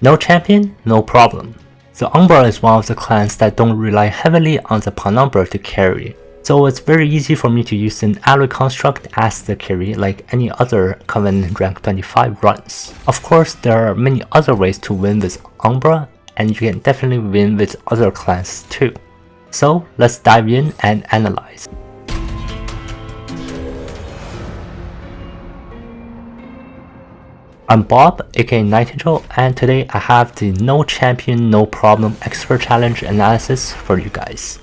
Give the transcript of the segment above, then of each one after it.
No champion, no problem. The Umbra is one of the clans that don't rely heavily on the Penumbra to carry, so it's very easy for me to use an alloy construct as the carry like any other Covenant rank 25 runs. Of course, there are many other ways to win with Umbra, and you can definitely win with other clans too. So let's dive in and analyze. I'm Bob, aka Untitled, and today I have the no champion, no problem expert challenge analysis for you guys.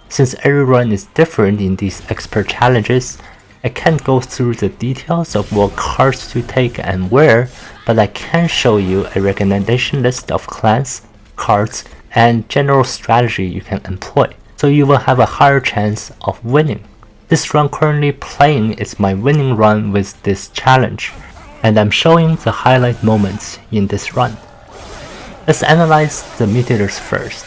Since every run is different in these expert challenges, I can't go through the details of what cards to take and where, but I can show you a recommendation list of clans, cards, and general strategy you can employ, so you will have a higher chance of winning. This run currently playing is my winning run with this challenge, and I'm showing the highlight moments in this run. Let's analyze the Mutators first.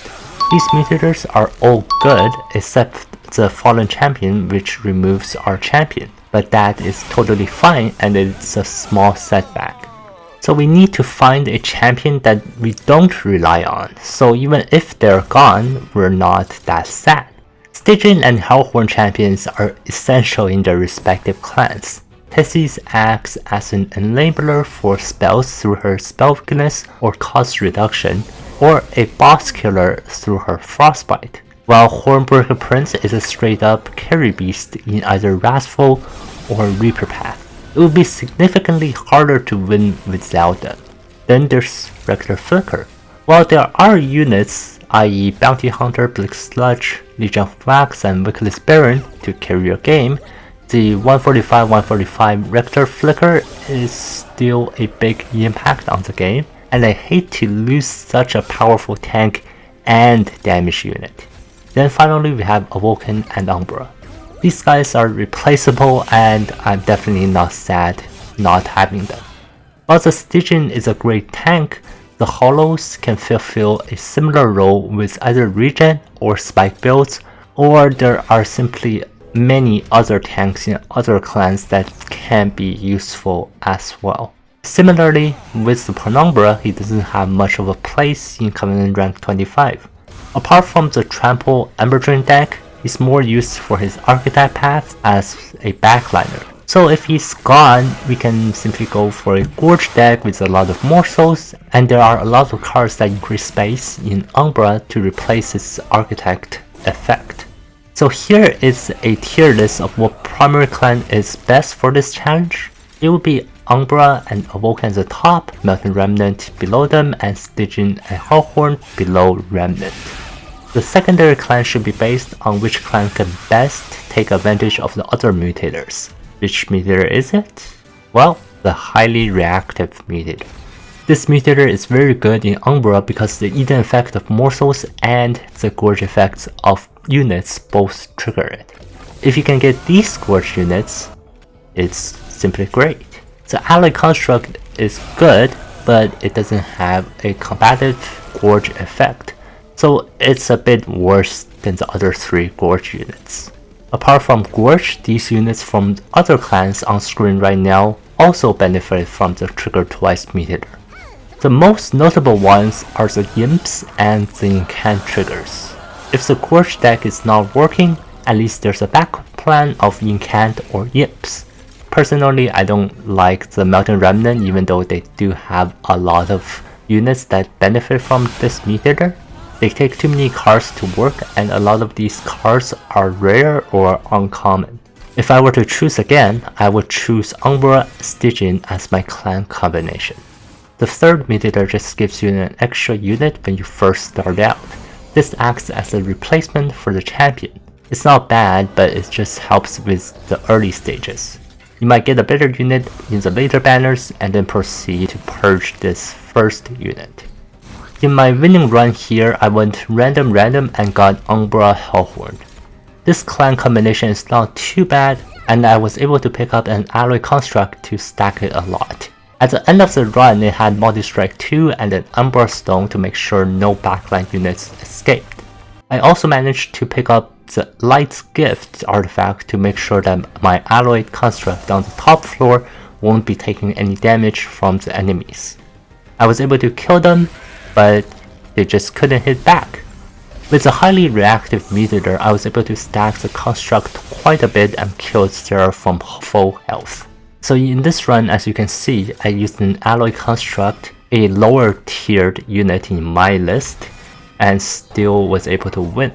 These Mutators are all good except the Fallen Champion, which removes our champion, but that is totally fine and it's a small setback. So we need to find a champion that we don't rely on, so even if they're gone, we're not that sad. Stygian and Hellhorned champions are essential in their respective clans. Tessie acts as an enabler for spells through her spell weakness or cost reduction, or a boss killer through her frostbite, while Hornbreaker Prince is a straight up carry beast in either Wrathful or Reaper path. It would be significantly harder to win without them. Then there's regular Flicker. While there are units, i.e. Bounty Hunter, Blick Sludge, Legion of Wax, and Wickless Baron to carry your game, the 145-145 Rector Flicker is still a big impact on the game, and I hate to lose such a powerful tank and damage unit. Then finally we have Awoken and Umbra. These guys are replaceable and I'm definitely not sad not having them. While the Stygian is a great tank, the Hollows can fulfill a similar role with either regen or spike builds, or there are simply many other tanks in other clans that can be useful as well. Similarly, with the Penumbra, he doesn't have much of a place in Covenant rank 25. Apart from the Trample Emberdrain deck, he's more used for his archetype paths as a backliner. So if he's gone, we can simply go for a Gorge deck with a lot of morsels, and there are a lot of cards that increase space in Umbra to replace his architect effect. So here is a tier list of what primary clan is best for this challenge. It would be Umbra and Awoken at the top, Melting Remnant below them, and Stygian and Hellhorned below Remnant. The secondary clan should be based on which clan can best take advantage of the other Mutators. Which Mutator is it? Well, the highly reactive Mutator. This Mutator is very good in Umbra because the Eden effect of morsels and the Gorge effects of units both trigger it. If you can get these Gorge units, it's simply great. The alloy construct is good, but it doesn't have a combative Gorge effect, so it's a bit worse than the other three Gorge units. Apart from Gorge, these units from other clans on screen right now also benefit from the Trigger Twice Mutator. The most notable ones are the Imps and the Incant triggers. If the Gorge deck is not working, at least there's a backup plan of Incant or Imps. Personally, I don't like the Melting Remnant even though they do have a lot of units that benefit from this Mutator. They take too many cards to work, and a lot of these cards are rare or uncommon. If I were to choose again, I would choose Umbra Stygian as my clan combination. The third Mutator just gives you an extra unit when you first start out. This acts as a replacement for the champion. It's not bad, but it just helps with the early stages. You might get a better unit in the later banners and then proceed to purge this first unit. In my winning run here, I went random and got Umbra Hellhorned. This clan combination is not too bad, and I was able to pick up an alloy construct to stack it a lot. At the end of the run, it had Multi-Strike 2 and an Umbra Stone to make sure no backline units escaped. I also managed to pick up the Light's Gift artifact to make sure that my alloy construct on the top floor won't be taking any damage from the enemies. I was able to kill them but they just couldn't hit back. With a highly reactive Mutator, I was able to stack the construct quite a bit and kill Seraph from full health. So in this run, as you can see, I used an alloy construct, a lower tiered unit in my list, and still was able to win.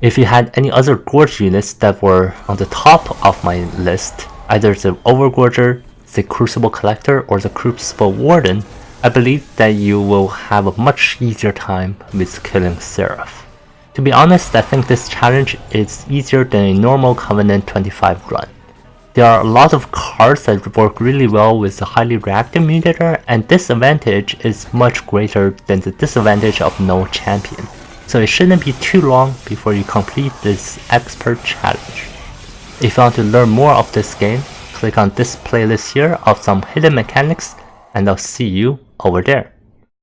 If you had any other Gorge units that were on the top of my list, either the Overgorger, the Crucible Collector, or the Crucible Warden, I believe that you will have a much easier time with killing Seraph. To be honest, I think this challenge is easier than a normal Covenant 25 run. There are a lot of cards that work really well with the highly reactive Mutator, and this advantage is much greater than the disadvantage of no champion. So it shouldn't be too long before you complete this expert challenge. If you want to learn more of this game, click on this playlist here of some hidden mechanics, and I'll see you over there.